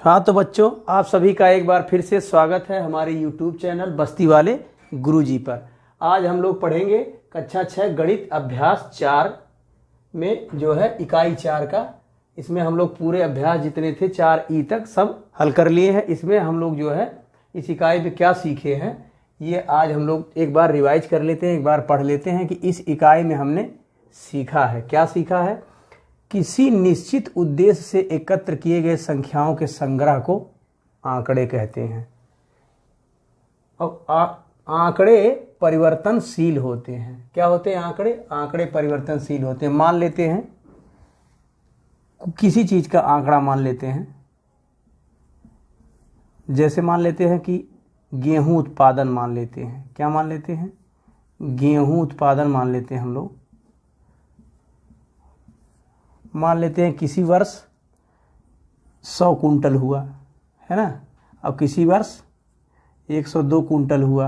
हाँ तो बच्चों, आप सभी का एक बार फिर से स्वागत है हमारे YouTube चैनल बस्ती वाले गुरुजी पर। आज हम लोग पढ़ेंगे कक्षा 6 गणित अभ्यास 4 में जो है इकाई 4 का। इसमें हम लोग पूरे अभ्यास जितने थे 4E तक सब हल कर लिए हैं। इसमें हम लोग जो है इस इकाई में क्या सीखे हैं ये आज हम लोग एक बार रिवाइज कर लेते हैं, एक बार पढ़ लेते हैं कि इस इकाई में हमने सीखा है क्या सीखा है। किसी निश्चित उद्देश्य से एकत्र किए गए संख्याओं के संग्रह को आंकड़े कहते हैं। अब आंकड़े परिवर्तनशील होते हैं। क्या होते हैं आंकड़े? आंकड़े परिवर्तनशील होते हैं। मान लेते हैं किसी चीज का आंकड़ा मान लेते हैं, जैसे मान लेते हैं कि गेहूं उत्पादन मान लेते हैं। क्या मान लेते हैं? गेहूं उत्पादन मान लेते हैं हम लोग। मान लेते हैं किसी वर्ष 100 कुंटल हुआ है ना, और किसी वर्ष 102 कुंटल हुआ,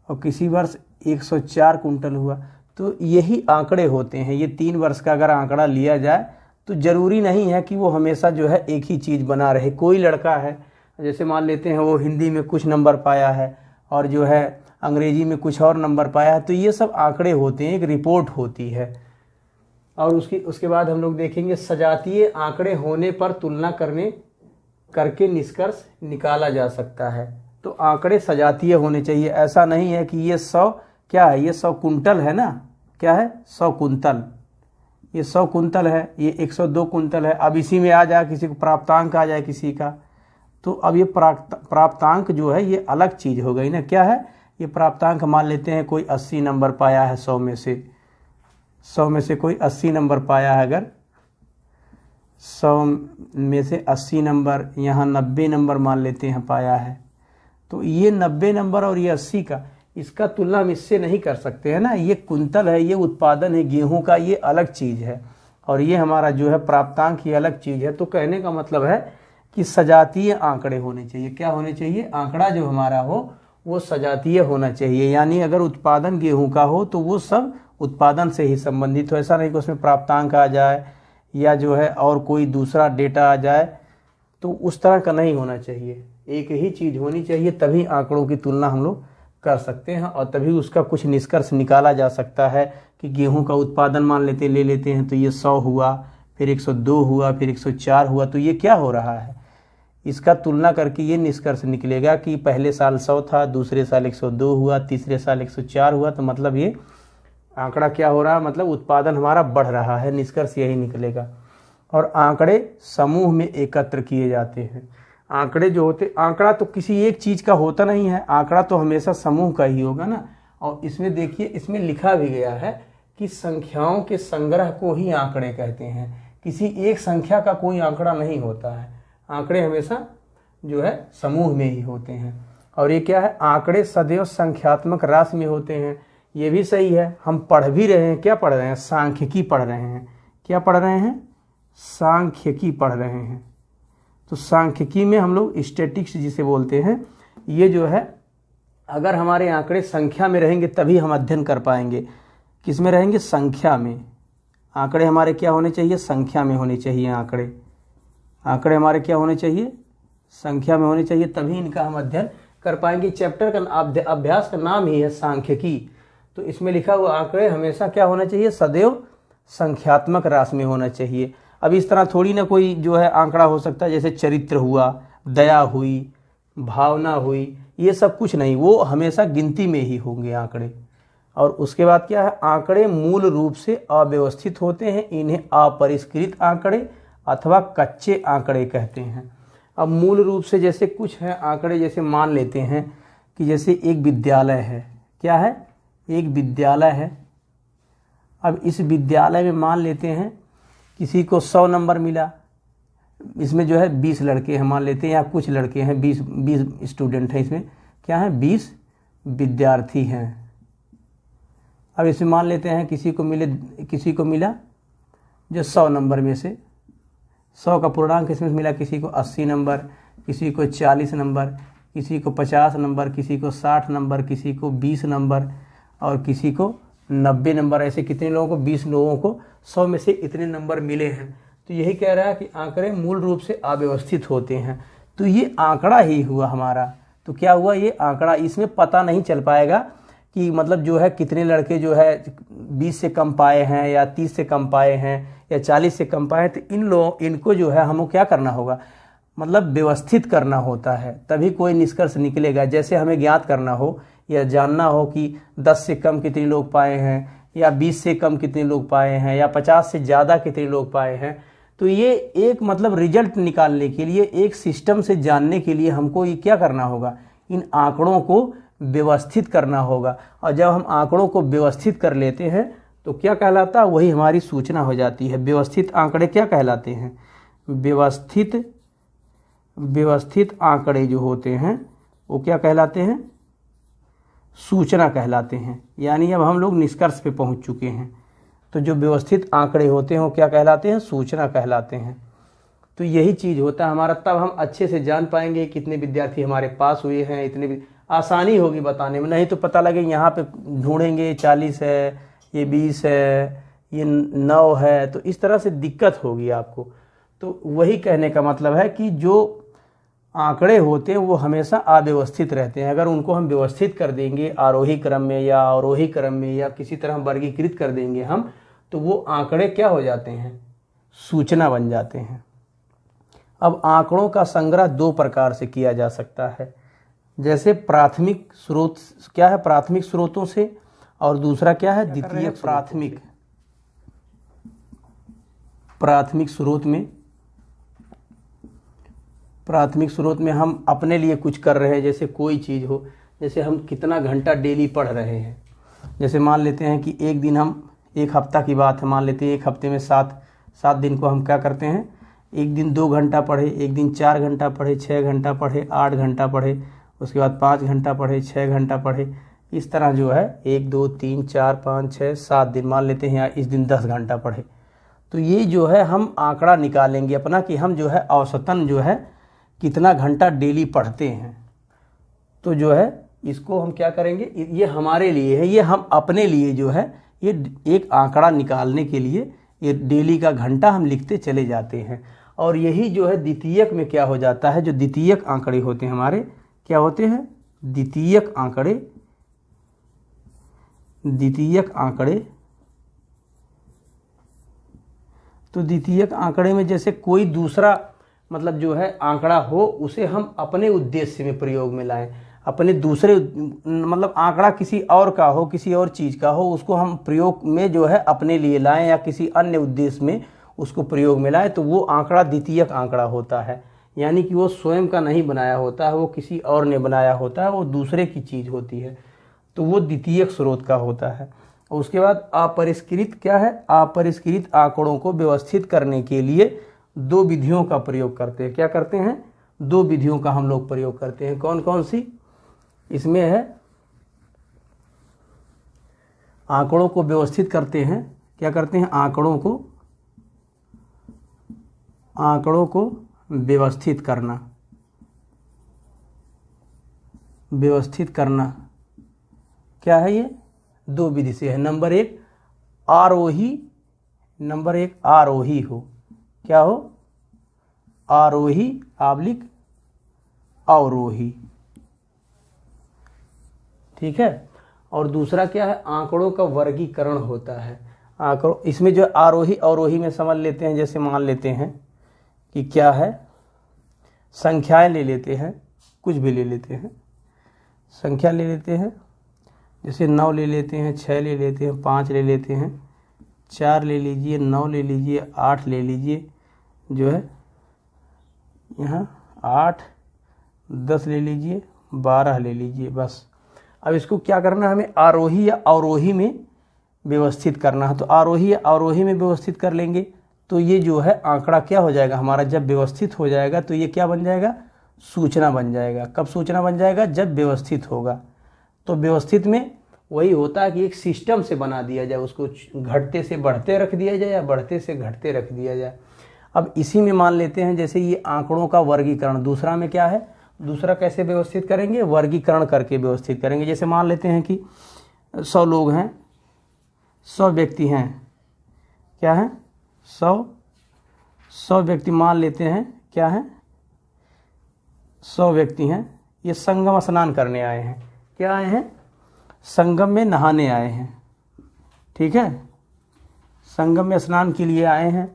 और किसी वर्ष 104 कुंटल हुआ। तो यही आंकड़े होते हैं। ये 3 वर्ष का अगर आंकड़ा लिया जाए तो ज़रूरी नहीं है कि वो हमेशा जो है एक ही चीज़ बना रहे। कोई लड़का है, जैसे मान लेते हैं वो हिंदी में कुछ नंबर पाया है और जो है अंग्रेजी में कुछ और नंबर पाया है, तो ये सब आंकड़े होते हैं, एक रिपोर्ट होती है। और उसके बाद हम लोग देखेंगे सजातीय आंकड़े होने पर तुलना करके निष्कर्ष निकाला जा सकता है। तो आंकड़े सजातीय होने चाहिए। ऐसा नहीं है कि ये 100 क्या है, ये 100 कुंटल है ना, क्या है 100 कुंतल, ये 100 कुंतल है, ये 102 कुंतल है। अब इसी में आ जाए किसी को प्राप्तांक आ जाए किसी का, तो अब ये प्राप्तांक जो है ये अलग चीज़ हो गई ना। क्या है ये प्राप्तांक? मान लेते हैं कोई 80 नंबर पाया है 100 में से, 100 में से कोई 80 नंबर पाया है। अगर 100 में से 80 नंबर, यहाँ 90 नंबर मान लेते हैं पाया है, तो ये 90 नंबर और ये 80 का, इसका तुलना हम इससे नहीं कर सकते हैं ना। ये कुंतल है, ये उत्पादन है गेहूं का, ये अलग चीज़ है, और ये हमारा जो है प्राप्तांक ये अलग चीज़ है। तो कहने का मतलब है कि सजातीय आंकड़े होने चाहिए। क्या होने चाहिए? आंकड़ा जो हमारा हो वो सजातीय होना चाहिए। यानी अगर उत्पादन गेहूं का हो तो वो सब उत्पादन से ही संबंधित हो। ऐसा नहीं कि उसमें प्राप्तांक आ जाए या जो है और कोई दूसरा डेटा आ जाए, तो उस तरह का नहीं होना चाहिए। एक ही चीज़ होनी चाहिए, तभी आंकड़ों की तुलना हम लोग कर सकते हैं और तभी उसका कुछ निष्कर्ष निकाला जा सकता है कि गेहूं का उत्पादन मान ले लेते हैं तो ये 100 हुआ, फिर 102 हुआ, फिर 104 हुआ। तो ये क्या हो रहा है, इसका तुलना करके ये निष्कर्ष निकलेगा कि पहले साल 100 था, दूसरे साल 102 हुआ, तीसरे साल 104 हुआ। तो मतलब ये आंकड़ा क्या हो रहा है, मतलब उत्पादन हमारा बढ़ रहा है। निष्कर्ष यही निकलेगा। और आंकड़े समूह में एकत्र किए जाते हैं। आंकड़े जो होते, आंकड़ा तो किसी एक चीज़ का होता नहीं है, आंकड़ा तो हमेशा समूह का ही होगा ना। और इसमें देखिए, इसमें लिखा भी गया है कि संख्याओं के संग्रह को ही आंकड़े कहते हैं। किसी एक संख्या का कोई आंकड़ा नहीं होता है। आंकड़े हमेशा जो है समूह में ही होते हैं। और ये क्या है, आंकड़े सदैव संख्यात्मक राशि में होते हैं। ये भी सही है। हम पढ़ भी रहे हैं, क्या पढ़ रहे हैं? सांख्यिकी पढ़ रहे हैं। क्या पढ़ रहे हैं? सांख्यिकी पढ़ रहे हैं। तो सांख्यिकी में हम लोग स्टैटिस्टिक्स जिसे बोलते हैं, ये जो है अगर हमारे आंकड़े संख्या में रहेंगे तभी हम अध्ययन कर पाएंगे। किस में रहेंगे? संख्या में। आंकड़े हमारे क्या होने चाहिए? संख्या में होने चाहिए। आंकड़े हमारे क्या होने चाहिए? संख्या में होने चाहिए, तभी इनका हम अध्ययन कर पाएंगे। चैप्टर का अभ्यास का नाम ही है सांख्यिकी। तो इसमें लिखा हुआ आंकड़े हमेशा क्या होना चाहिए? सदैव संख्यात्मक राशि में होना चाहिए। अब इस तरह थोड़ी ना कोई जो है आंकड़ा हो सकता है, जैसे चरित्र हुआ, दया हुई, भावना हुई, ये सब कुछ नहीं, वो हमेशा गिनती में ही होंगे आंकड़े। और उसके बाद क्या है, आंकड़े मूल रूप से अव्यवस्थित होते हैं। इन्हें अपरिष्कृत आंकड़े अथवा कच्चे आंकड़े कहते हैं। अब मूल रूप से जैसे कुछ है आंकड़े, जैसे मान लेते हैं कि जैसे एक विद्यालय है। क्या है? एक विद्यालय है। अब इस विद्यालय में मान लेते हैं किसी को 100 नंबर मिला। इसमें जो है 20 लड़के हैं मान लेते हैं, या कुछ लड़के हैं, 20 स्टूडेंट हैं। इसमें क्या है? 20 विद्यार्थी हैं। अब इसमें मान लेते हैं किसी को मिला जो 100 नंबर में से 100 का पूर्णांक इसमें मिला, किसी को 80 नंबर, किसी को 40 नंबर, किसी को 50 नंबर, किसी को 60 नंबर, किसी को 20 नंबर और किसी को 90 नंबर। ऐसे कितने लोगों को? 20 लोगों को 100 में से इतने नंबर मिले हैं। तो यही कह रहा है कि आंकड़े मूल रूप से अव्यवस्थित होते हैं। तो ये आंकड़ा ही हुआ हमारा। तो क्या हुआ, ये आंकड़ा, इसमें पता नहीं चल पाएगा कि मतलब जो है कितने लड़के जो है 20 से कम पाए हैं या 30 से कम पाए हैं या 40 से कम पाए हैं। तो इनको जो है हमको क्या करना होगा, मतलब व्यवस्थित करना होता है, तभी कोई निष्कर्ष निकलेगा। जैसे हमें ज्ञात करना हो या जानना हो कि 10 से कम कितने लोग पाए हैं या 20 से कम कितने लोग पाए हैं या 50 से ज़्यादा कितने लोग पाए हैं, तो ये एक मतलब रिजल्ट निकालने के लिए, एक सिस्टम से जानने के लिए हमको ये क्या करना होगा, इन आंकड़ों को व्यवस्थित करना होगा। और जब हम आंकड़ों को व्यवस्थित कर लेते हैं तो क्या कहलाता है, वही हमारी सूचना हो जाती है। व्यवस्थित आंकड़े क्या कहलाते हैं, व्यवस्थित आंकड़े जो होते हैं वो क्या कहलाते हैं, सूचना कहलाते हैं। यानी अब हम लोग निष्कर्ष पे पहुंच चुके हैं। तो जो व्यवस्थित आंकड़े होते हैं वो क्या कहलाते हैं, सूचना कहलाते हैं। तो यही चीज़ होता है हमारा, तब हम अच्छे से जान पाएंगे कितने विद्यार्थी हमारे पास हुए हैं, इतने भी आसानी होगी बताने में। नहीं तो पता लगे यहाँ पे ढूंढेंगे 40 है, ये 20 है, ये 9 है, तो इस तरह से दिक्कत होगी आपको। तो वही कहने का मतलब है कि जो आंकड़े होते हैं वो हमेशा अव्यवस्थित रहते हैं। अगर उनको हम व्यवस्थित कर देंगे आरोही क्रम में या अवरोही क्रम में या किसी तरह वर्गीकृत कर देंगे हम, तो वो आंकड़े क्या हो जाते हैं, सूचना बन जाते हैं। अब आंकड़ों का संग्रह 2 प्रकार से किया जा सकता है। जैसे प्राथमिक स्रोत, क्या है, प्राथमिक स्रोतों से, और दूसरा क्या है, द्वितीयक। प्राथमिक स्रोत में हम अपने लिए कुछ कर रहे हैं, जैसे कोई चीज़ हो, जैसे हम कितना घंटा डेली पढ़ रहे हैं। जैसे मान लेते हैं कि एक दिन हम, एक हफ्ता की बात है, मान लेते हैं एक हफ्ते में 7 दिन को हम क्या करते हैं, एक दिन 2 घंटा पढ़े, एक दिन 4 घंटा पढ़े, 6 घंटा पढ़े, 8 घंटा पढ़े, उसके बाद 5 घंटा पढ़े, 6 घंटा पढ़े। इस तरह जो है 1 2 3 4 5 6 7 दिन मान लेते हैं, या इस दिन 10 घंटा पढ़े। तो ये जो है हम आंकड़ा निकालेंगे अपना कि हम जो है औसतन जो है कितना घंटा डेली पढ़ते हैं। तो जो है इसको हम क्या करेंगे, ये हमारे लिए है, ये हम अपने लिए जो है ये एक आंकड़ा निकालने के लिए ये डेली का घंटा हम लिखते चले जाते हैं। और यही जो है द्वितीयक में क्या हो जाता है, जो द्वितीयक आंकड़े होते हैं हमारे, क्या होते हैं, द्वितीयक आंकड़े। तो द्वितीयक आंकड़े में जैसे कोई दूसरा मतलब जो है आंकड़ा हो, उसे हम अपने उद्देश्य में प्रयोग में लाएं, अपने दूसरे मतलब आंकड़ा किसी और का हो, किसी और चीज़ का हो, उसको हम प्रयोग में जो है अपने लिए लाएं या किसी अन्य उद्देश्य में उसको प्रयोग में लाएं, तो वो आंकड़ा द्वितीयक आंकड़ा होता है। यानी कि वो स्वयं का नहीं बनाया होता है, वो किसी और ने बनाया होता है, वो दूसरे की चीज़ होती है, तो वो द्वितीयक स्रोत का होता है। और उसके बाद अपरिष्कृत क्या है, अपरिष्कृत आंकड़ों को व्यवस्थित करने के लिए 2 विधियों का प्रयोग करते हैं। क्या करते हैं, 2 विधियों का हम लोग प्रयोग करते हैं। कौन कौन सी, इसमें है आंकड़ों को व्यवस्थित करते हैं, क्या करते हैं, आंकड़ों को व्यवस्थित करना क्या है, ये 2 विधि से है। नंबर 1 आरोही हो, क्या हो, आरोही / अवरोही, ठीक है। और दूसरा क्या है, आंकड़ों का वर्गीकरण होता है। आंकड़ों, इसमें जो आरोही अवरोही में समझ लेते हैं, जैसे मान लेते हैं कि क्या है, संख्याएं ले लेते हैं, कुछ भी ले लेते हैं, संख्या ले लेते हैं, जैसे 9 ले लेते हैं, 6 ले लेते हैं, 5 ले लेते हैं, 4 ले लीजिए, 9 ले लीजिए, 8 ले लीजिए, जो है यहाँ 8, 10 ले लीजिए, 12 ले लीजिए, बस। अब इसको क्या करना है, हमें आरोही या अवरोही में व्यवस्थित करना है। तो आरोही या अवरोही में व्यवस्थित कर लेंगे तो ये जो है आंकड़ा क्या हो जाएगा हमारा, जब व्यवस्थित हो जाएगा तो ये क्या बन जाएगा, सूचना बन जाएगा। कब सूचना बन जाएगा, जब व्यवस्थित होगा। तो व्यवस्थित में वही होता है कि एक सिस्टम से बना दिया जाए, उसको घटते से बढ़ते रख दिया जाए या बढ़ते से घटते रख दिया जाए। अब इसी में मान लेते हैं जैसे ये आंकड़ों का वर्गीकरण, दूसरा में क्या है, दूसरा कैसे व्यवस्थित करेंगे, वर्गीकरण करके व्यवस्थित करेंगे। जैसे मान लेते हैं कि 100 लोग हैं, 100 व्यक्ति हैं, क्या है, 100 100 व्यक्ति मान लेते हैं, क्या है, 100 व्यक्ति हैं, ये संगम स्नान करने आए हैं। क्या आए हैं? संगम में नहाने आए हैं। ठीक है, संगम में स्नान के लिए आए हैं।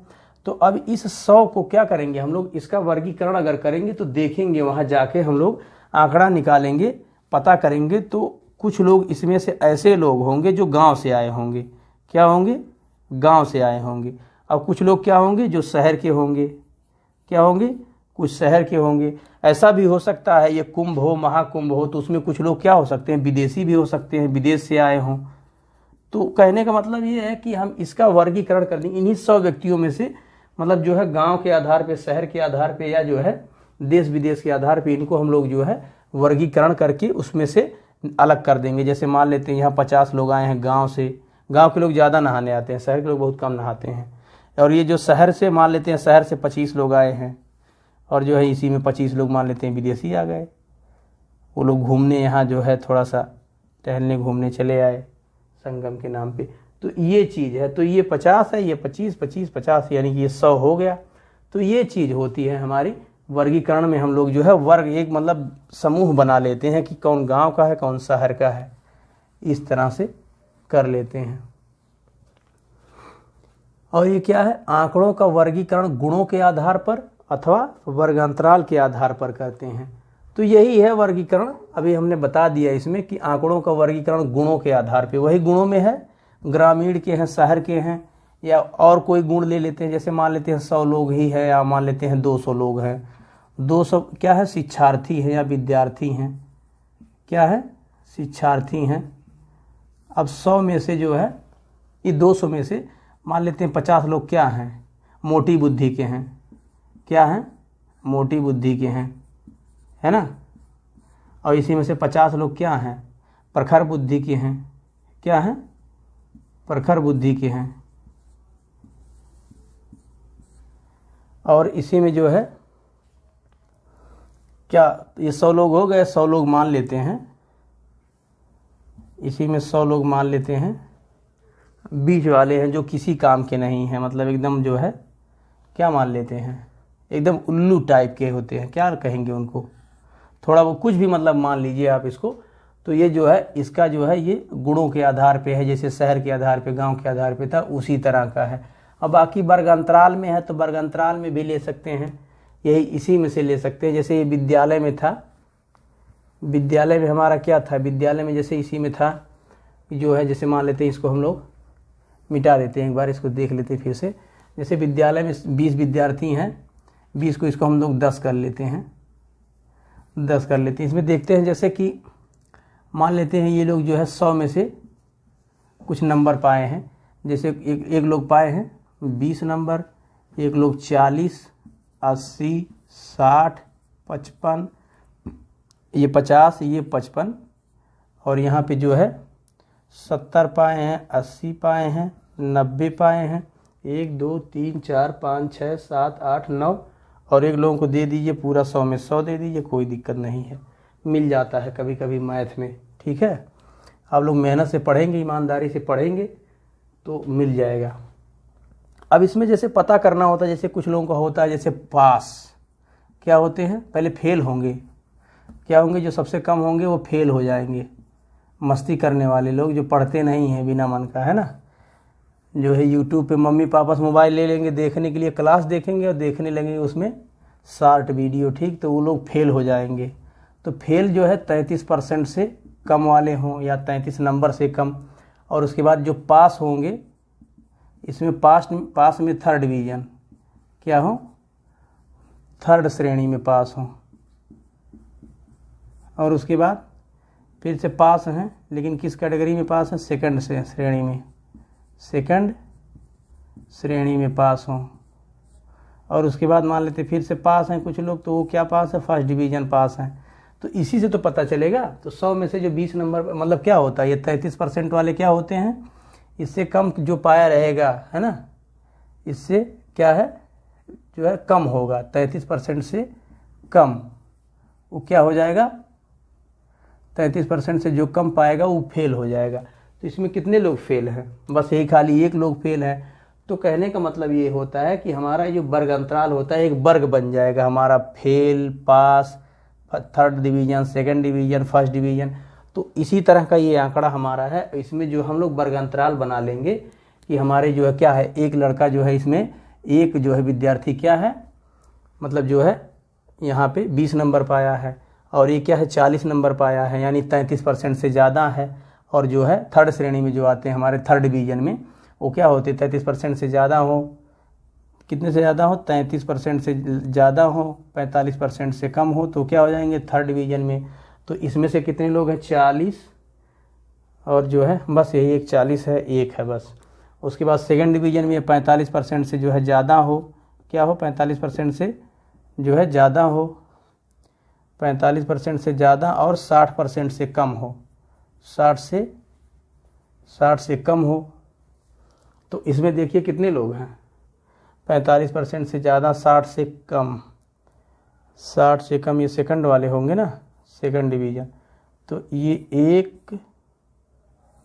तो अब इस 100 को क्या करेंगे हम लोग, इसका वर्गीकरण अगर करेंगे तो देखेंगे, वहाँ जाके हम लोग आंकड़ा निकालेंगे, पता करेंगे। तो कुछ लोग इसमें से ऐसे लोग होंगे जो गांव से आए होंगे। क्या होंगे? गांव से आए होंगे। अब कुछ लोग क्या होंगे, जो शहर के होंगे। क्या होंगे? कुछ शहर के होंगे। ऐसा भी हो सकता है ये कुंभ हो, महाकुंभ हो, तो उसमें कुछ लोग क्या हो सकते हैं, विदेशी भी हो सकते हैं, विदेश से आए हों। तो कहने का मतलब ये है कि हम इसका वर्गीकरण कर देंगे इन्हीं 100 व्यक्तियों में से, मतलब जो है गांव के आधार पे, शहर के आधार पे, या जो है देश विदेश के आधार पे, इनको हम लोग जो है वर्गीकरण करके उसमें से अलग कर देंगे। जैसे मान लेते हैं यहाँ 50 लोग आए हैं गांव से, गांव के लोग ज़्यादा नहाने आते हैं, शहर के लोग बहुत कम नहाते हैं। और ये जो शहर से मान लेते हैं, शहर से 25 लोग आए हैं, और जो है इसी में 25 लोग मान लेते हैं विदेशी आ गए। वो लोग घूमने यहाँ जो है थोड़ा सा टहलने घूमने चले आए संगम के नाम पे। तो ये चीज़ है। तो ये 50 है, ये 25, 25, 50, यानी कि ये 100 हो गया। तो ये चीज़ होती है हमारी वर्गीकरण में। हम लोग जो है वर्ग, एक मतलब समूह बना लेते हैं कि कौन गांव का है, कौन शहर का है, इस तरह से कर लेते हैं। और ये क्या है, आंकड़ों का वर्गीकरण गुणों के आधार पर अथवा वर्गांतराल के आधार पर करते हैं। तो यही है वर्गीकरण। अभी हमने बता दिया इसमें कि आंकड़ों का वर्गीकरण गुणों के आधार पे, वही गुणों में है, ग्रामीण के हैं, शहर के हैं, या और कोई गुण ले लेते हैं। जैसे मान लेते हैं 100 लोग ही है, या मान लेते हैं 200 लोग हैं। 200 क्या है, शिक्षार्थी हैं या विद्यार्थी हैं। क्या है, शिक्षार्थी हैं। अब 100 में से जो है, ये 200 में से मान लेते हैं 50 लोग क्या हैं, मोटी बुद्धि के हैं। क्या हैं? मोटी बुद्धि के हैं, है ना। और इसी में से 50 लोग क्या हैं, प्रखर बुद्धि के हैं। क्या हैं? प्रखर बुद्धि के हैं। और इसी में जो है क्या, ये 100 लोग हो गए, 100 लोग मान लेते हैं, इसी में 100 लोग मान लेते हैं बीच वाले हैं, जो किसी काम के नहीं हैं, मतलब एकदम जो है क्या मान लेते हैं, एकदम उल्लू टाइप के होते हैं। क्या कहेंगे उनको, थोड़ा वो कुछ भी मतलब मान लीजिए आप इसको। तो ये जो है, इसका जो है ये गुणों के आधार पे है, जैसे शहर के आधार पे, गांव के आधार पे था, उसी तरह का है। अब बाकी वर्गांतराल में है, तो वर्गांतराल में भी ले सकते हैं, यही इसी में से ले सकते हैं। जैसे ये विद्यालय में था, विद्यालय में हमारा क्या था, विद्यालय में जैसे इसी में था जो है, जैसे मान लेते हैं इसको हम लोग मिटा देते हैं, एक बार इसको देख लेते हैं फिर से। जैसे विद्यालय में 20 विद्यार्थी हैं, 20 को इसको हम लोग 10 कर लेते हैं, 10 कर लेते हैं। इसमें देखते हैं जैसे कि मान लेते हैं ये लोग जो है 100 में से कुछ नंबर पाए हैं। जैसे एक लोग पाए हैं 20 नंबर, एक लोग 40, 80, 60, 55, ये 50, ये 55, और यहाँ पे जो है 70 पाए हैं, 80 पाए हैं, 90 पाए हैं, 1, 2, 3, 4, 5, 6, 7, 8, 9, और एक लोगों को दे दीजिए पूरा 100 में 100 दे दीजिए, कोई दिक्कत नहीं है, मिल जाता है कभी कभी मैथ में। ठीक है, आप लोग मेहनत से पढ़ेंगे, ईमानदारी से पढ़ेंगे तो मिल जाएगा। अब इसमें जैसे पता करना होता है, जैसे कुछ लोगों का होता है जैसे पास, क्या होते हैं, पहले फेल होंगे। क्या होंगे, जो सबसे कम होंगे वो फेल हो जाएंगे। मस्ती करने वाले लोग जो पढ़ते नहीं हैं बिना मन का, है ना, जो है यूट्यूब पे मम्मी पापा से मोबाइल ले लेंगे देखने के लिए, क्लास देखेंगे और देखने लगेंगे उसमें शॉर्ट वीडियो, ठीक, तो वो लोग फेल हो जाएंगे। तो फेल जो है 33% से कम वाले हों या 33 नंबर से कम। और उसके बाद जो पास होंगे, इसमें पास में 3rd डिवीज़न क्या हो, 3rd श्रेणी में पास हों। और उसके बाद फिर से पास हैं, लेकिन किस कैटेगरी में पास हैं, 2nd श्रेणी में, 2nd श्रेणी में पास हों। और उसके बाद मान लेते फिर से पास हैं कुछ लोग, तो वो क्या पास है, 1st डिवीज़न पास हैं। तो इसी से तो पता चलेगा। तो 100 में से जो 20 नंबर मतलब क्या होता है, ये 33% वाले क्या होते हैं, इससे कम जो पाया रहेगा, है ना, इससे क्या है जो है कम होगा, 33% से कम वो क्या हो जाएगा, 33% से जो कम पाएगा वो फेल हो जाएगा। तो इसमें कितने लोग फेल हैं, बस यही खाली एक लोग फेल है। तो कहने का मतलब ये होता है कि हमारा जो वर्ग अंतराल होता है एक वर्ग बन जाएगा हमारा, fail, pass, third division, second division, first division. तो इसी तरह का ये आंकड़ा हमारा है। इसमें जो हम लोग वर्ग अंतराल बना लेंगे कि हमारे जो है क्या है, एक लड़का जो है इसमें एक जो है विद्यार्थी क्या है, मतलब जो है यहाँ पे 20 नंबर पाया है और ये क्या है 40 नंबर पाया है, यानी 33% से ज़्यादा है। और जो है थर्ड श्रेणी में जो आते हैं हमारे थर्ड डिवीजन में वो क्या होते 33% से ज़्यादा हो, कितने से ज़्यादा हो 33% से ज़्यादा हो, 45% से कम हो, तो क्या हो जाएंगे थर्ड डिवीजन में। तो इसमें से कितने लोग हैं 40 और जो है बस यही एक 40 है, एक है बस। उसके बाद सेकंड डिवीजन में 45% से जो है ज़्यादा हो, क्या हो 45% से जो है ज़्यादा हो, 45% से ज़्यादा और 60% से कम हो, 60 से कम हो। तो इसमें देखिए कितने लोग हैं 45% से ज़्यादा, 60 से कम, 60 से कम, ये सेकंड वाले होंगे ना, सेकंड डिवीजन। तो ये 1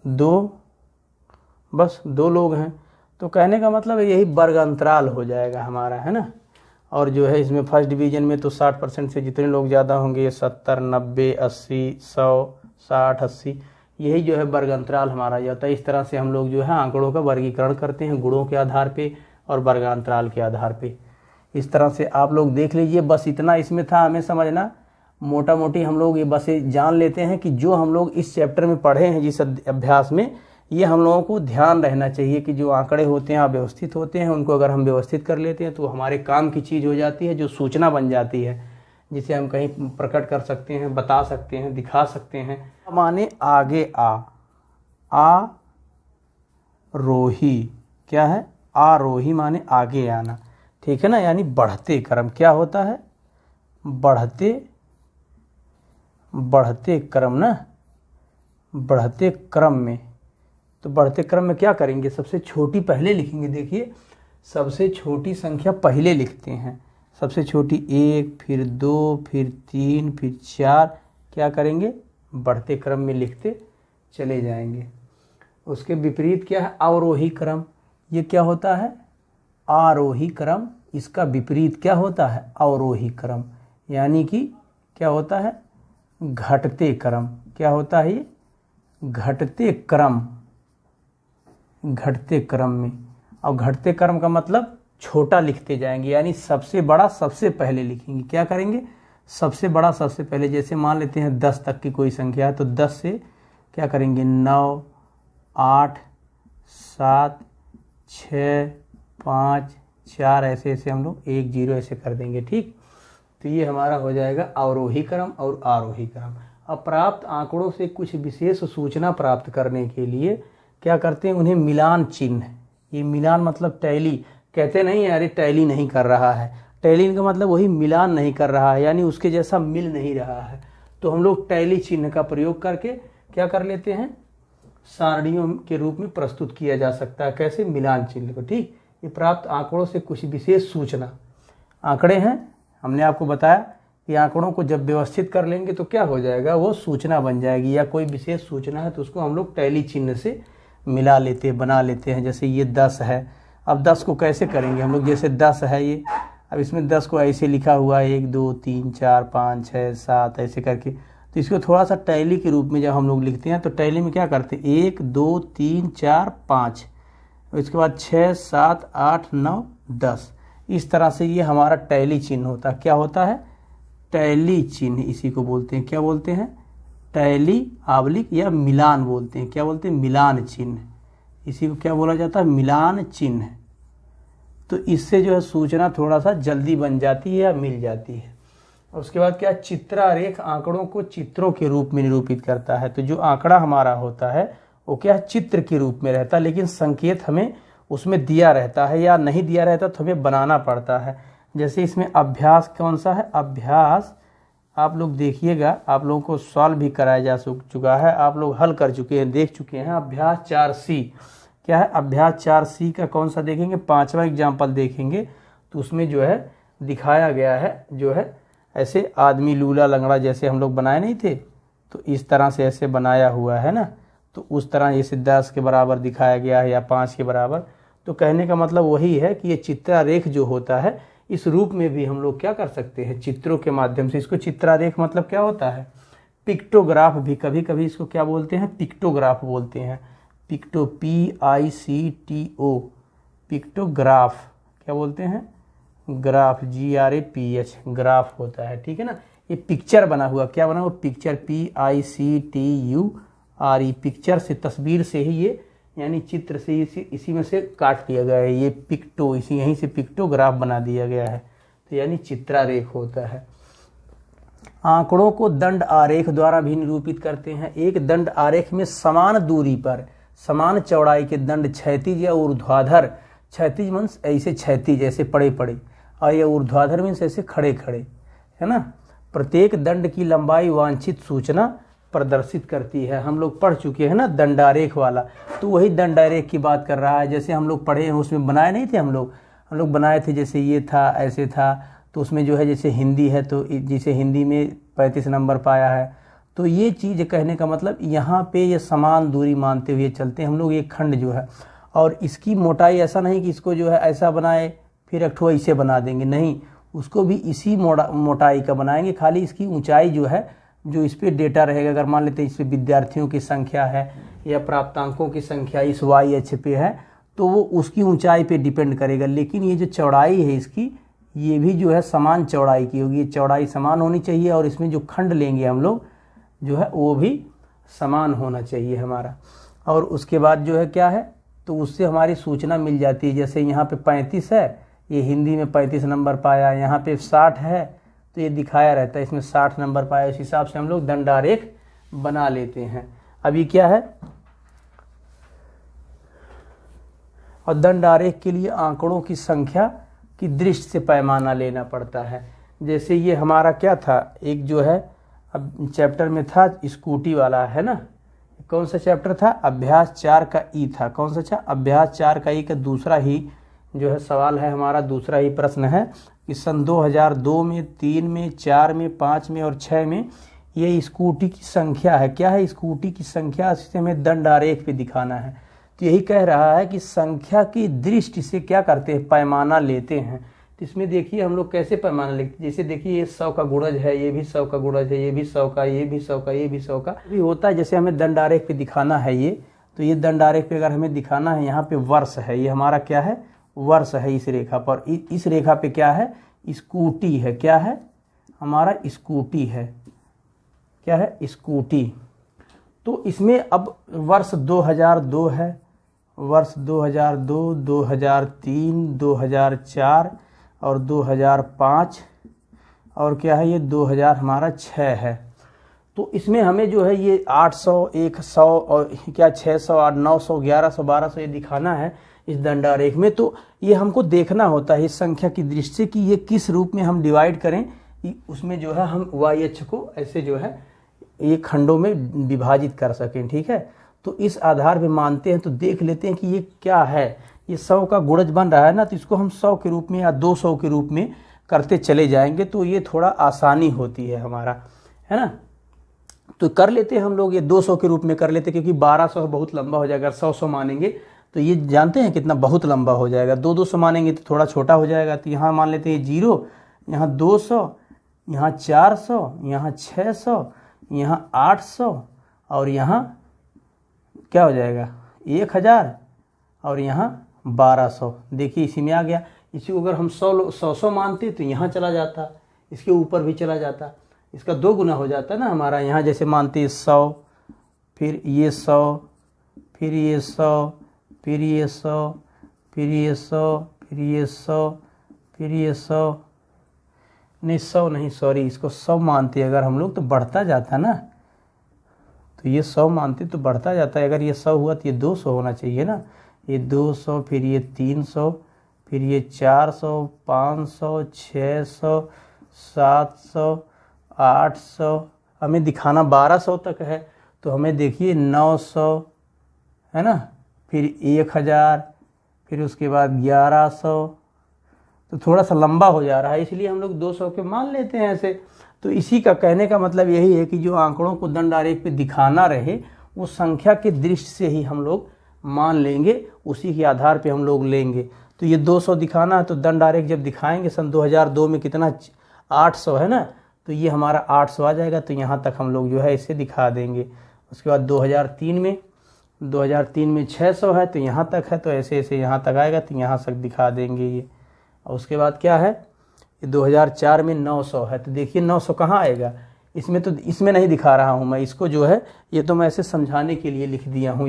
2 बस 2 लोग हैं। तो कहने का मतलब यही वर्ग अंतराल हो जाएगा हमारा, है ना। और जो है इसमें फर्स्ट डिवीजन में तो 60% से जितने लोग ज़्यादा होंगे 70 90 80 100 60 80, यही जो है वर्ग अंतराल हमारा जाता है। इस तरह से हम लोग जो है आंकड़ों का वर्गीकरण करते हैं गुणों के आधार पे और वर्गांतराल के आधार पे। इस तरह से आप लोग देख लीजिए, बस इतना इसमें था हमें समझना। मोटा मोटी हम लोग ये बस जान लेते हैं कि जो हम लोग इस चैप्टर में पढ़े हैं जिस अभ्यास में, ये हम लोगों को ध्यान रहना चाहिए कि जो आंकड़े होते हैं अव्यवस्थित होते हैं, उनको अगर हम व्यवस्थित कर लेते हैं तो हमारे काम की चीज़ हो जाती है, जो सूचना बन जाती है, जिसे हम कहीं प्रकट कर सकते हैं, बता सकते हैं, दिखा सकते हैं। माने आगे रोही, क्या है आरोही माने आगे आना, ठीक है ना, यानी बढ़ते क्रम। क्या होता है बढ़ते क्रम ना, बढ़ते क्रम में। तो बढ़ते क्रम में क्या करेंगे, सबसे छोटी पहले लिखेंगे। देखिए सबसे छोटी संख्या पहले लिखते हैं, सबसे छोटी 1, फिर 2, फिर 3, फिर 4, क्या करेंगे बढ़ते क्रम में लिखते चले जाएंगे। उसके विपरीत क्या है अवरोही क्रम, ये क्या होता है आरोही क्रम, इसका विपरीत क्या होता है अवरोही क्रम, यानी कि क्या होता है घटते क्रम। क्या होता है ये घटते क्रम में। और घटते क्रम का मतलब छोटा लिखते जाएंगे, यानी सबसे बड़ा सबसे पहले लिखेंगे। क्या करेंगे सबसे बड़ा सबसे पहले। जैसे मान लेते हैं 10 तक की कोई संख्या है तो 10 से क्या करेंगे 9 8 7 6 5 4, ऐसे ऐसे हम लोग 1 0 ऐसे कर देंगे, ठीक। तो ये हमारा हो जाएगा अवरोही क्रम और आरोही क्रम। अब प्राप्त आंकड़ों से कुछ विशेष सूचना प्राप्त करने के लिए क्या करते हैं, उन्हें मिलान चिन्ह, ये मिलान मतलब टैली, कहते नहीं है अरे टैली नहीं कर रहा है, टैली का मतलब वही मिलान नहीं कर रहा है, यानी उसके जैसा मिल नहीं रहा है। तो हम लोग टैली चिन्ह का प्रयोग करके क्या कर लेते हैं, सारणियों के रूप में प्रस्तुत किया जा सकता है। कैसे, मिलान चिन्ह को, ठीक। ये प्राप्त आंकड़ों से कुछ विशेष सूचना, आंकड़े हैं, हमने आपको बताया कि आंकड़ों को जब व्यवस्थित कर लेंगे तो क्या हो जाएगा, वो सूचना बन जाएगी, या कोई विशेष सूचना है तो उसको हम लोग टैली चिन्ह से मिला लेते हैं, बना लेते हैं। जैसे ये 10 है, अब 10 को कैसे करेंगे हम लोग, जैसे 10 है ये, अब इसमें 10 को ऐसे लिखा हुआ है 1 2 3 4 5 6 7 ऐसे करके, तो इसको थोड़ा सा टैली के रूप में जब हम लोग लिखते हैं तो टैली में क्या करते हैं 1 2 3 4 5, इसके बाद 6 7 8 9 10, इस तरह से ये हमारा टैली चिन्ह होता है। क्या होता है टैली चिन्ह, इसी को बोलते हैं, क्या बोलते हैं टैली आवलिक या मिलान बोलते हैं। क्या बोलते हैं मिलान चिन्ह, इसी को क्या बोला जाता है मिलान चिन्ह। तो इससे जो है सूचना थोड़ा सा जल्दी बन जाती है या मिल जाती है। और उसके बाद क्या, चित्रारेख आंकड़ों को चित्रों के रूप में निरूपित करता है। तो जो आंकड़ा हमारा होता है वो क्या चित्र के रूप में रहता है, लेकिन संकेत हमें उसमें दिया रहता है, या नहीं दिया रहता तो हमें बनाना पड़ता है। जैसे इसमें अभ्यास कौन सा है, अभ्यास आप लोग देखिएगा, आप लोगों को सॉल्व भी कराया जा चुका है, आप लोग हल कर चुके हैं, देख चुके हैं। अभ्यास 4C क्या है, अभ्यास 4C का कौन सा देखेंगे, 5वां एग्जाम्पल देखेंगे तो उसमें जो है दिखाया गया है, जो है ऐसे आदमी लूला लंगड़ा जैसे हम लोग बनाए नहीं थे, तो इस तरह से ऐसे बनाया हुआ है ना, तो उस तरह जैसे 10 के बराबर दिखाया गया है या 5 के बराबर, तो कहने का मतलब वही है कि ये चित्रारेख जो होता है इस रूप में भी हम लोग क्या कर सकते हैं, चित्रों के माध्यम से। इसको चित्रारेख मतलब क्या होता है, पिक्टोग्राफ भी कभी कभी इसको क्या बोलते हैं, पिक्टोग्राफ बोलते हैं। पिक्टो PICTO पिक्टोग्राफ क्या बोलते हैं, ग्राफ GRAPH ग्राफ होता है, ठीक है ना। ये पिक्चर बना हुआ, क्या बना हुआ, पिक्चर PICTURE पिक्चर से, तस्वीर से ही ये यानी चित्र से इसी में से काट लिया गया है, ये पिक्टो इसी यहीं से पिक्टोग्राफ बना दिया गया है, तो यानी चित्रारेख होता है। आंकड़ों को दंड आरेख द्वारा भी निरूपित करते हैं। एक दंड आरेख में समान दूरी पर समान चौड़ाई के दंड क्षैतिज या ऊर्ध्वाधर, क्षैतिज मीन्स ऐसे क्षैतिज ऐसे पड़े पड़े, और ये ऊर्ध्वाधर मीन्स ऐसे खड़े खड़े, है ना। प्रत्येक दंड की लंबाई वांछित सूचना प्रदर्शित करती है। हम लोग पढ़ चुके हैं ना दंडारेख वाला, तो वही दंडारेख की बात कर रहा है। जैसे हम लोग पढ़े हैं, उसमें बनाए नहीं थे हम लोग बनाए थे, जैसे ये था ऐसे था, तो उसमें जो है जैसे हिंदी है तो जैसे हिंदी में 35 नंबर पाया है, तो ये चीज़ कहने का मतलब यहाँ पे ये समान दूरी मानते हुए चलते हैं हम लोग। ये खंड जो है, और इसकी मोटाई ऐसा नहीं कि इसको जो है ऐसा बनाए फिर एक ठो ऐसे बना देंगे, नहीं, उसको भी इसी मोटाई का बनाएंगे। खाली इसकी ऊंचाई जो है, जो इस पर डेटा रहेगा, अगर मान लेते हैं इस पर विद्यार्थियों की संख्या है या प्राप्तांकों की संख्या इस Y अक्ष पे है, तो वो उसकी ऊंचाई पे डिपेंड करेगा। लेकिन ये जो चौड़ाई है इसकी, ये भी जो है समान चौड़ाई की होगी, ये चौड़ाई समान होनी चाहिए, और इसमें जो खंड लेंगे हम लोग जो है वो भी समान होना चाहिए हमारा। और उसके बाद जो है क्या है, तो उससे हमारी सूचना मिल जाती है। जैसे यहाँ पे 35 है, ये हिंदी में 35 नंबर पाया, यहाँ पे 60 है तो ये दिखाया रहता है इसमें 60 नंबर पाया, इस हिसाब से हम लोग दंडारेख बना लेते हैं। अभी क्या है, और दंडारेख के लिए आंकड़ों की संख्या की दृष्टि से पैमाना लेना पड़ता है। जैसे ये हमारा क्या था, एक जो है अब चैप्टर में था स्कूटी वाला, है ना, कौन सा चैप्टर था, अभ्यास 4 का ई था, कौन सा था, अभ्यास 4 का ई का दूसरा ही जो है सवाल है हमारा, दूसरा ही प्रश्न है कि सन 2002 में, 3 में, 4 में, 5 में और 6 में ये स्कूटी की संख्या है। क्या है, स्कूटी की संख्या, इसे हमें दंडारेख पे दिखाना है। तो यही कह रहा है कि संख्या की दृष्टि से क्या करते हैं, पैमाना लेते हैं। तो इसमें देखिए हम लोग कैसे पैमाना लेते हैं, जैसे देखिए ये 100 का गुणज है, ये भी 100 का गुणज है, ये भी 100 का, ये भी 100 का, ये भी 100 का भी होता है। जैसे हमें दंडारेख पे दिखाना है ये, तो ये दंडारेख पे अगर हमें दिखाना है, यहाँ पे वर्ष है, ये हमारा क्या है, वर्ष है इस रेखा पर। इस रेखा पे क्या है, स्कूटी है, क्या है हमारा, स्कूटी है, क्या है, स्कूटी। तो इसमें अब वर्ष 2002 है, वर्ष 2002, 2003, 2004 और 2005 और क्या है ये 2000 हमारा 6 है। तो इसमें हमें जो है ये 800, 100 और क्या 600, 800, 900, 1100, 1200 ये दिखाना है इस दंडारेख में। तो ये हमको देखना होता है इस संख्या की दृष्टि से कि ये किस रूप में हम डिवाइड करें, उसमें जो है हम Y अक्ष को ऐसे जो है ये खंडों में विभाजित कर सकें, ठीक है। तो इस आधार पे मानते हैं, तो देख लेते हैं कि ये क्या है। ये 100 का गुणज बन रहा है ना, तो इसको हम 100 के रूप में या 200 के रूप में करते चले जाएंगे, तो ये थोड़ा आसानी होती है हमारा, है ना। तो कर लेते हैं हम लोग, ये 200 के रूप में कर लेते हैं, क्योंकि 1200 बहुत लंबा हो जाएगा। 100 मानेंगे तो ये जानते हैं कितना बहुत लंबा हो जाएगा। 200 मानेंगे तो थोड़ा छोटा हो जाएगा। तो यहाँ मान लेते हैं 0, यहाँ 200, यहाँ 400, यहाँ 600, यहाँ 800 और यहाँ क्या हो जाएगा 1000 और यहाँ 1200। देखिए इसी में आ गया। इसी को अगर हम 100 मानते तो यहाँ चला जाता, इसके ऊपर भी चला जाता, इसका 2 गुना हो जाता ना हमारा। यहाँ जैसे मानते 100, फिर ये 100, फिर ये 100, फिर ये 100, फिर ये 100, फिर ये 100, फिर ये 100, नहीं 100 नहीं, सॉरी, इसको 100 मानते अगर हम लोग तो बढ़ता जाता ना। तो ये 100 मानते तो बढ़ता जाता है। अगर ये 100 हुआ तो ये 200 होना चाहिए ना। ये 200, फिर ये 300, फिर ये 400, 500, 600, 700, 800, हमें दिखाना 1200 तक है। तो हमें देखिए 900 है ना, फिर 1000, फिर उसके बाद 1100। तो थोड़ा सा लंबा हो जा रहा है, इसलिए हम लोग 200 के मान लेते हैं ऐसे। तो इसी का कहने का मतलब यही है कि जो आंकड़ों को दंडारेख पे दिखाना रहे वो संख्या की दृष्टि से ही हम लोग मान लेंगे, उसी के आधार पे हम लोग लेंगे। तो ये 200 दिखाना है, तो दंड आरेख जब दिखाएंगे सन 2002 में कितना 800 है ना, तो ये हमारा 800 आ जाएगा। तो यहाँ तक हम लोग जो है इसे दिखा देंगे। उसके बाद 2003 में 600 है, तो यहाँ तक है, तो ऐसे ऐसे यहाँ तक आएगा, तो यहाँ तक दिखा देंगे ये। और उसके बाद क्या है, 2004 में 900 है, तो देखिए 900 कहाँ आएगा, इसमें तो इसमें नहीं दिखा रहा हूँ मैं इसको, जो है ये तो मैं ऐसे समझाने के लिए लिख दिया हूँ।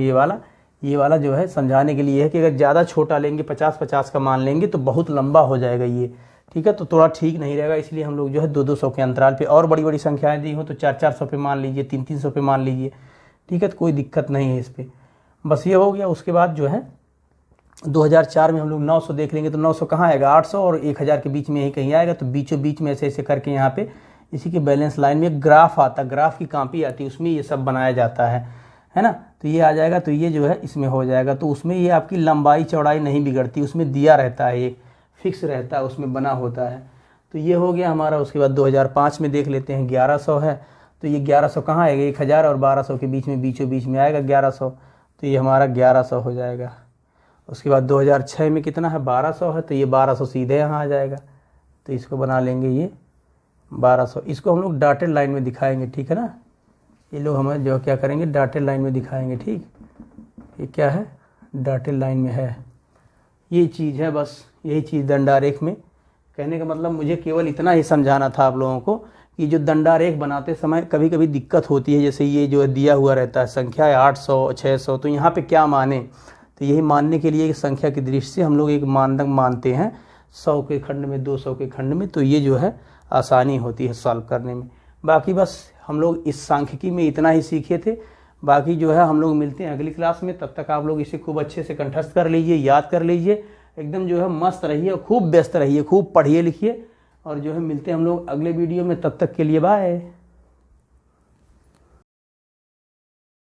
ये वाला जो है समझाने के लिए है कि अगर ज़्यादा छोटा लेंगे 50-50 का मान लेंगे तो बहुत लंबा हो जाएगा ये, ठीक है, तो थोड़ा ठीक नहीं रहेगा। इसलिए हम लोग जो है 200-200 के अंतराल पे, और बड़ी बड़ी संख्याएं दी हो तो 400-400 पे मान लीजिए, 300-300 पे मान लीजिए, ठीक है, तो कोई दिक्कत नहीं है इस पर। बस ये हो गया। उसके बाद जो है 2004 में हम लोग 900 देख लेंगे, तो 900 कहाँ आएगा, 800 और 1000 के बीच में यही कहीं आएगा। तो बीचों बीच में ऐसे ऐसे करके यहाँ पे इसी के बैलेंस लाइन में ग्राफ आता, ग्राफ की कॉपी आती है, उसमें ये सब बनाया जाता है ना। तो ये आ जाएगा, तो ये जो है इसमें हो जाएगा। तो उसमें ये आपकी लंबाई चौड़ाई नहीं बिगड़ती, उसमें दिया रहता है, एक फिक्स रहता है, उसमें बना होता है। तो ये हो गया हमारा। उसके बाद 2005 में देख लेते हैं, 1100 है, तो ये 1100 कहाँ आएगा, 1000 और 1200 के बीच में, बीचों बीच में आएगा 1100, तो ये हमारा 1100 हो जाएगा। उसके बाद 2006 में कितना है, 1200 है, तो ये 1200 सीधे यहाँ आ जाएगा। तो इसको बना लेंगे ये 1200, इसको हम लोग डॉटेड लाइन में दिखाएंगे, ठीक है ना। ये लोग हमें जो क्या करेंगे, डॉटेड लाइन में दिखाएंगे, ठीक। ये क्या है, डॉटेड लाइन में है, ये चीज़ है, बस यही चीज़ दंडारेख में। कहने का मतलब मुझे केवल इतना ही समझाना था आप लोगों को कि जो दंडारेख बनाते समय कभी कभी दिक्कत होती है, जैसे ये जो दिया हुआ रहता है संख्या है 800 600, तो यहाँ पे क्या माने, तो यही मानने के लिए संख्या की दृष्टि से हम लोग एक मानदंड मानते हैं 100 के खंड में, 200 के खंड में, तो ये जो है आसानी होती है सॉल्व करने में। बाकी बस हम लोग इस सांख्यिकी में इतना ही सीखे थे। बाकी जो है हम लोग मिलते हैं अगली क्लास में, तब तक आप लोग इसे खूब अच्छे से कंठस्थ कर लीजिए, याद कर लीजिए, एकदम जो है मस्त रहिए, खूब व्यस्त रहिए, खूब पढ़िए लिखिए, और जो है मिलते हैं हम लोग अगले वीडियो में। तब तक के लिए बाय।